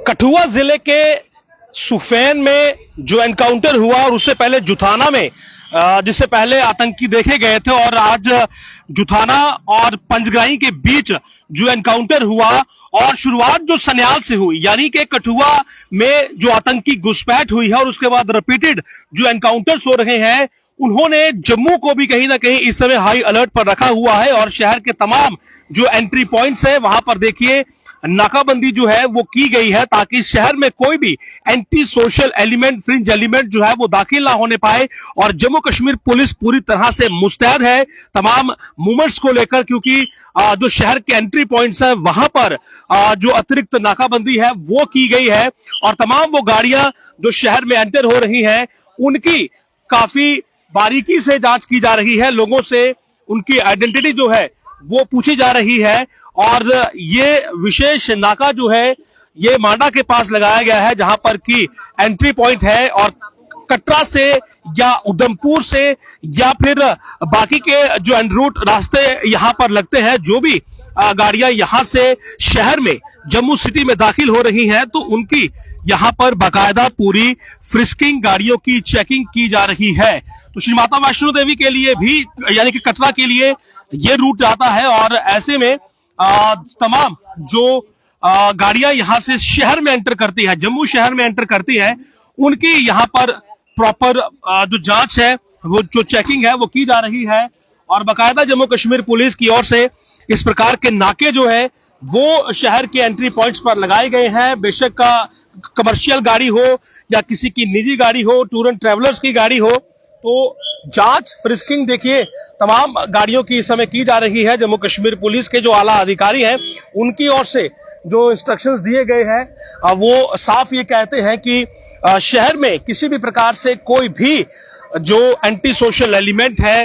कठुआ जिले के सुफेन में जो एनकाउंटर हुआ और उससे पहले जुथाना में जिससे पहले आतंकी देखे गए थे और आज जुथाना और पंजग्राही के बीच जो एनकाउंटर हुआ और शुरुआत जो सन्याल से हुई यानी कि कठुआ में जो आतंकी घुसपैठ हुई है और उसके बाद रिपीटेड जो एनकाउंटर्स हो रहे हैं उन्होंने जम्मू को भी कहीं ना कहीं इस समय हाई अलर्ट पर रखा हुआ है और शहर के तमाम जो एंट्री पॉइंट्स है वहां पर देखिए नाकाबंदी जो है वो की गई है ताकि शहर में कोई भी anti social element fringe element जो है वो दाखिल ना होने पाए और जम्मू कश्मीर पुलिस पूरी तरह से मुस्तैद है तमाम मूवमेंट्स को लेकर क्योंकि जो शहर के एंट्री पॉइंट्स है वहां पर जो अतिरिक्त नाकाबंदी है वो की गई है और तमाम वो गाड़ियां जो शहर में एंटर हो रही हैं उनकी काफी बारीकी से जांच की जा रही है लोगों से उनकी आइडेंटिटी जो है वो पूछी जा रही है और ये विशेष नाका जो है ये मांडा के पास लगाया गया है जहां पर की एंट्री पॉइंट है और कटरा से या उधमपुर से या फिर बाकी के जो एंड रूट रास्ते यहां पर लगते हैं जो भी गाड़ियां यहां से शहर में जम्मू सिटी में दाखिल हो रही हैं तो उनकी यहां पर बाकायदा पूरी फ्रिस्किंग गाड़ियों की चेकिंग की जा रही है तो श्री माता वैष्णो देवी के लिए भी यानी कि कटरा के लिए ये रूट जाता है और ऐसे में तमाम जो गाड़ियां यहां से शहर में एंटर करती है जम्मू शहर में एंटर करती है उनकी यहां पर प्रॉपर जो जांच है वो जो चेकिंग है वो की जा रही है और बाकायदा जम्मू कश्मीर पुलिस की ओर से इस प्रकार के नाके जो है वो शहर के एंट्री पॉइंट्स पर लगाए गए हैं बेशक का कमर्शियल गाड़ी हो या किसी की निजी गाड़ी हो टूर एंड ट्रेवलर्स की गाड़ी हो तो जांच फ्रिस्किंग देखिए तमाम गाड़ियों की इस समय की जा रही है जम्मू कश्मीर पुलिस के जो आला अधिकारी हैं उनकी ओर से जो इंस्ट्रक्शंस दिए गए हैं वो साफ ये कहते हैं कि शहर में किसी भी प्रकार से कोई भी जो एंटी सोशल एलिमेंट है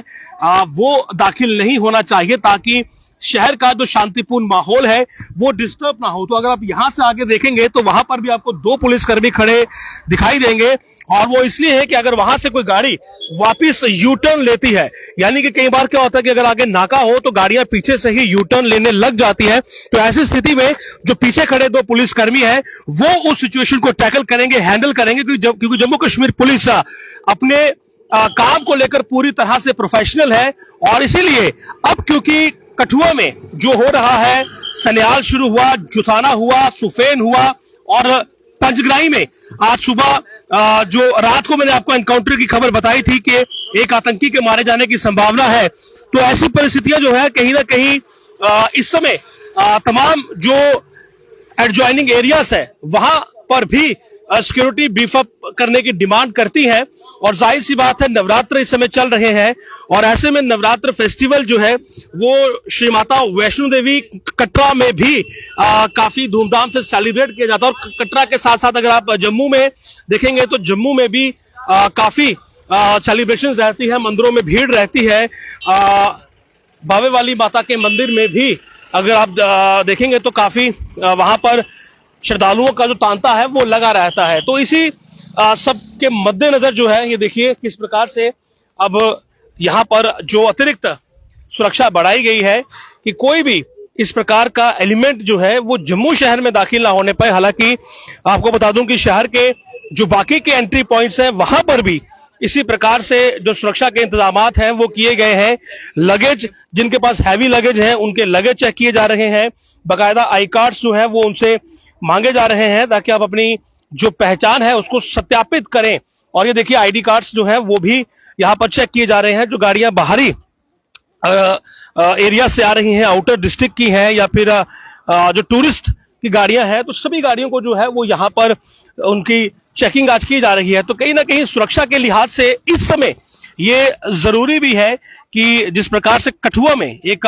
वो दाखिल नहीं होना चाहिए ताकि शहर का जो शांतिपूर्ण माहौल है वो डिस्टर्ब ना हो तो अगर आप यहां से आगे देखेंगे तो वहां पर भी आपको दो पुलिसकर्मी खड़े दिखाई देंगे और वो इसलिए है कि अगर वहां से कोई गाड़ी वापस यू टर्न लेती है यानी कि कई बार क्या होता है कि अगर आगे नाका हो तो गाड़ियां पीछे से ही यू टर्न लेने लग जाती है तो ऐसी स्थिति में जो पीछे खड़े दो पुलिसकर्मी हैं वो उस सिचुएशन को टैकल करेंगे हैंडल करेंगे क्योंकि जम्मू कश्मीर पुलिस अपने काम को लेकर पूरी तरह से प्रोफेशनल है और इसीलिए अब क्योंकि कठुआ में जो हो रहा है सन्याल शुरू हुआ जुथाना हुआ सुफेन हुआ और पंजग्राही में आज सुबह जो रात को मैंने आपको एनकाउंटर की खबर बताई थी कि एक आतंकी के मारे जाने की संभावना है तो ऐसी परिस्थितियां जो है कहीं ना कहीं इस समय तमाम जो एडजॉइनिंग एरियाज है वहां पर भी सिक्योरिटी बीफ अप करने की डिमांड करती है और जाहिर सी बात है नवरात्र इस समय चल रहे हैं और ऐसे में नवरात्र फेस्टिवल जो है वो श्री माता वैष्णो देवी कटरा में भी काफी धूमधाम से सेलिब्रेट किया जाता है और कटरा के साथ साथ अगर आप जम्मू में देखेंगे तो जम्मू में भी काफी सेलिब्रेशन रहती है मंदिरों में भीड़ रहती है बावे वाली माता के मंदिर में भी अगर आप देखेंगे तो काफी वहां पर श्रद्धालुओं का जो तांता है वो लगा रहता है तो इसी सब के मद्देनजर जो है ये देखिए किस प्रकार से अब यहां पर जो अतिरिक्त सुरक्षा बढ़ाई गई है कि कोई भी इस प्रकार का एलिमेंट जो है वो जम्मू शहर में दाखिल ना होने पाए हालांकि आपको बता दूं कि शहर के जो बाकी के एंट्री पॉइंट्स हैं वहां पर भी इसी प्रकार से जो सुरक्षा के इंतजामात हैं वो किए गए हैं लगेज जिनके पास हैवी लगेज है उनके लगेज चेक किए जा रहे हैं बाकायदा आई कार्ड्स जो है वो उनसे मांगे जा रहे हैं ताकि आप अपनी जो पहचान है उसको सत्यापित करें और ये देखिए आईडी कार्ड्स जो है वो भी यहां पर चेक किए जा रहे हैं जो गाड़ियां बाहरी एरिया से आ रही हैं आउटर डिस्ट्रिक्ट की हैं या फिर जो टूरिस्ट की गाड़ियां हैं तो सभी गाड़ियों को जो है वो यहां पर उनकी चेकिंग आज की जा रही है तो कहीं ना कहीं सुरक्षा के लिहाज से इस समय ये जरूरी भी है कि जिस प्रकार से कठुआ में एक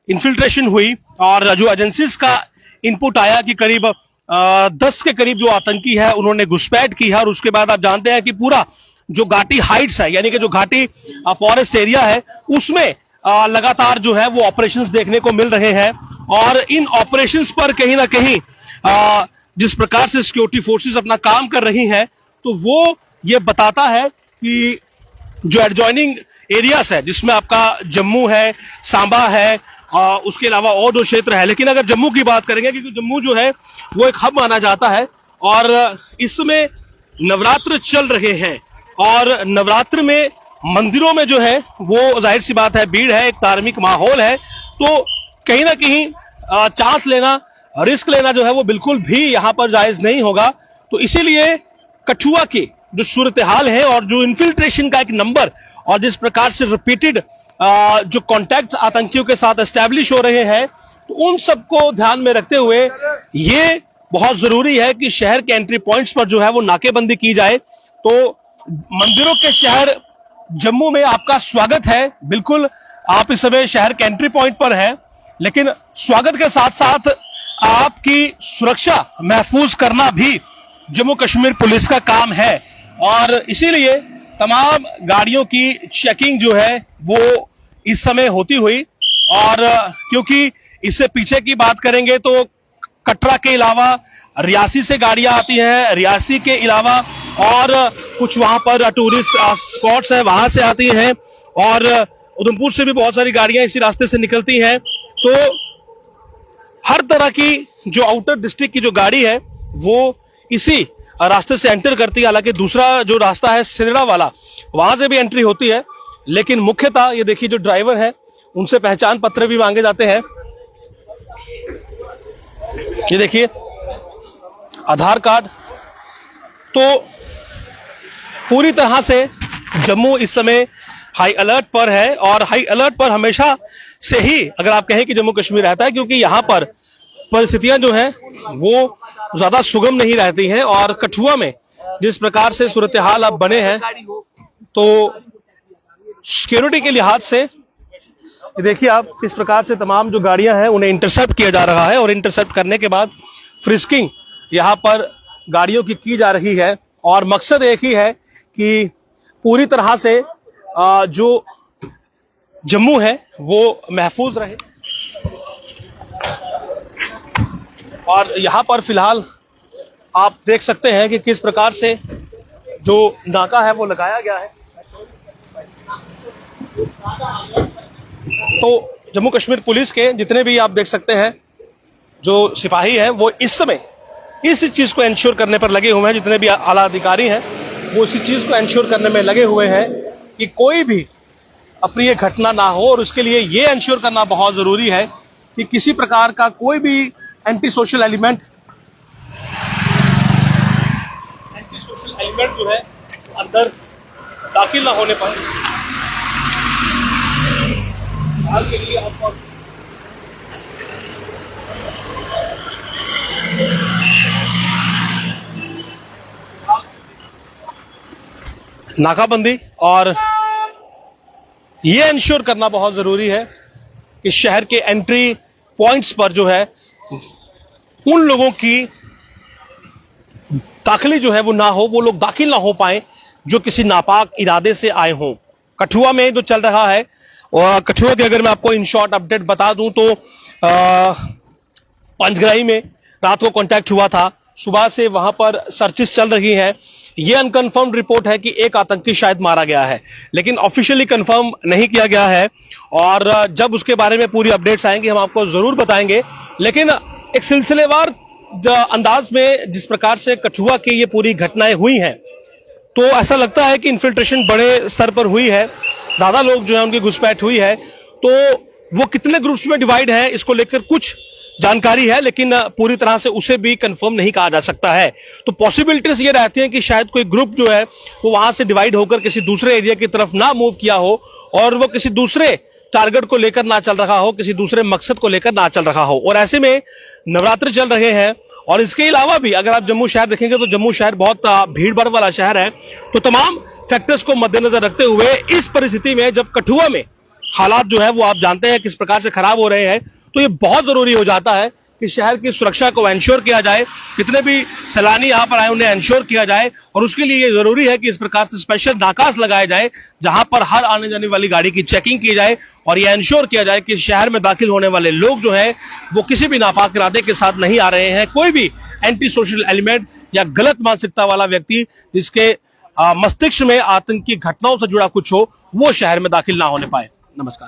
इन्फिल्ट्रेशन हुई और जो एजेंसीज का इनपुट आया कि करीब 10 के करीब जो आतंकी है उन्होंने घुसपैठ की है और उसके बाद आप जानते हैं कि पूरा जो घाटी हाइट्स है यानी कि जो घाटी फॉरेस्ट एरिया है उसमें लगातार जो है वो ऑपरेशंस देखने को मिल रहे हैं और इन ऑपरेशंस पर कहीं ना कहीं जिस प्रकार से सिक्योरिटी फोर्सेस अपना काम कर रही हैं तो वो ये बताता है कि जो एडजॉइनिंग एरियाज है जिसमें आपका जम्मू है सांबा है उसके अलावा और जो क्षेत्र है लेकिन अगर जम्मू की बात करेंगे क्योंकि जम्मू जो है वो एक हब माना जाता है और इस समय नवरात्र चल रहे हैं और नवरात्र में मंदिरों में जो है वो जाहिर सी बात है भीड़ है, एक धार्मिक माहौल है, तो कहीं ना कहीं चांस लेना, रिस्क लेना जो है वो बिल्कुल भी यहां पर जायज नहीं होगा। तो इसीलिए कठुआ की जो सूरत हाल है और जो इन्फिल्ट्रेशन का एक नंबर और जिस प्रकार से रिपीटेड जो कॉन्टैक्ट आतंकियों के साथ एस्टैब्लिश हो रहे हैं, तो उन सबको ध्यान में रखते हुए ये बहुत जरूरी है कि शहर के एंट्री पॉइंट्स पर जो है वो नाकेबंदी की जाए। तो मंदिरों के शहर जम्मू में आपका स्वागत है, बिल्कुल आप इस समय शहर के एंट्री पॉइंट पर हैं, लेकिन स्वागत के साथ साथ आपकी सुरक्षा महफूज करना भी जम्मू कश्मीर पुलिस का काम है और इसीलिए तमाम गाड़ियों की चेकिंग जो है वो इस समय होती हुई, और क्योंकि इससे पीछे की बात करेंगे तो कटरा के अलावा रियासी से गाड़ियां आती हैं, रियासी के अलावा और कुछ वहां पर टूरिस्ट स्पॉट्स है वहां से आती हैं और उधमपुर से भी बहुत सारी गाड़ियां इसी रास्ते से निकलती हैं। तो हर तरह की जो आउटर डिस्ट्रिक्ट की जो गाड़ी है वो इसी रास्ते से एंटर करती है। हालांकि दूसरा जो रास्ता है सिलड़ा वाला, वहां से भी एंट्री होती है, लेकिन मुख्यतः ये देखिए जो ड्राइवर है उनसे पहचान पत्र भी मांगे जाते हैं। ये देखिए आधार कार्ड। तो पूरी तरह से जम्मू इस समय हाई अलर्ट पर है और हाई अलर्ट पर हमेशा से ही अगर आप कहें कि जम्मू कश्मीर रहता है, क्योंकि यहां पर परिस्थितियां जो हैं वो ज्यादा सुगम नहीं रहती हैं और कठुआ में जिस प्रकार से सूरत हाल अब बने हैं, तो सिक्योरिटी के लिहाज से देखिए आप किस प्रकार से तमाम जो गाड़ियां हैं उन्हें इंटरसेप्ट किया जा रहा है और इंटरसेप्ट करने के बाद फ्रिस्किंग यहां पर गाड़ियों की जा रही है और मकसद एक ही है कि पूरी तरह से जो जम्मू है वो महफूज रहे। और यहां पर फिलहाल आप देख सकते हैं कि किस प्रकार से जो नाका है वो लगाया गया है। तो जम्मू कश्मीर पुलिस के जितने भी आप देख सकते हैं जो सिपाही हैं वो इस समय इस चीज को एंश्योर करने पर लगे हुए हैं, जितने भी आला अधिकारी हैं वो इसी चीज को एंश्योर करने में लगे हुए हैं कि कोई भी अप्रिय घटना ना हो, और उसके लिए ये एंश्योर करना बहुत जरूरी है कि किसी प्रकार का कोई भी एंटी सोशल एलिमेंट जो है अंदर दाखिल ना होने पाए। हाल के लिए आपको नाकाबंदी और ये इंश्योर करना बहुत जरूरी है कि शहर के एंट्री पॉइंट्स पर जो है उन लोगों की दाखिली जो है वो ना हो, वो लोग दाखिल ना हो पाए जो किसी नापाक इरादे से आए हों। कठुआ में जो चल रहा है, और कठुआ के अगर मैं आपको इन शॉर्ट अपडेट बता दूं तो पंचग्राही में रात को कांटेक्ट हुआ था, सुबह से वहां पर सर्चेस चल रही हैं। यह अनकंफर्म्ड रिपोर्ट है कि एक आतंकी शायद मारा गया है, लेकिन ऑफिशियली कंफर्म नहीं किया गया है और जब उसके बारे में पूरी अपडेट्स आएंगी हम आपको जरूर बताएंगे। लेकिन एक सिलसिलेवार अंदाज में जिस प्रकार से कठुआ की ये पूरी घटनाएं हुई हैं, तो ऐसा लगता है कि इन्फिल्ट्रेशन बड़े स्तर पर हुई है, ज्यादा लोग जो है उनकी घुसपैठ हुई है। तो वो कितने ग्रुप्स में डिवाइड है इसको लेकर कुछ जानकारी है, लेकिन पूरी तरह से उसे भी कंफर्म नहीं कहा जा सकता है। तो पॉसिबिलिटीज ये रहती हैं कि शायद कोई ग्रुप जो है वो वहां से डिवाइड होकर किसी दूसरे एरिया की तरफ ना मूव किया हो और वो किसी दूसरे टारगेट को लेकर ना चल रहा हो, किसी दूसरे मकसद को लेकर ना चल रहा हो। और ऐसे में नवरात्र चल रहे हैं और इसके अलावा भी अगर आप जम्मू शहर देखेंगे तो जम्मू शहर बहुत भीड़ भाड़ वाला शहर है। तो तमाम फैक्टर्स को मद्देनजर रखते हुए इस परिस्थिति में जब कठुआ में हालात जो है वो आप जानते हैं किस प्रकार से खराब हो रहे हैं, तो ये बहुत जरूरी हो जाता है कि शहर की सुरक्षा को एंश्योर किया जाए, जितने भी सैलानी यहां पर आए उन्हें एंश्योर किया जाए। और उसके लिए ये जरूरी है कि इस प्रकार से स्पेशल नाकास लगाए जाए जहां पर हर आने जाने वाली गाड़ी की चेकिंग की जाए और यह एंश्योर किया जाए कि शहर में दाखिल होने वाले लोग जो है वो किसी भी नापाक इरादे के साथ नहीं आ रहे हैं। कोई भी एंटी सोशल एलिमेंट या गलत मानसिकता वाला व्यक्ति जिसके मस्तिष्क में आतंकी घटनाओं से जुड़ा कुछ हो, वो शहर में दाखिल ना होने पाए। नमस्कार।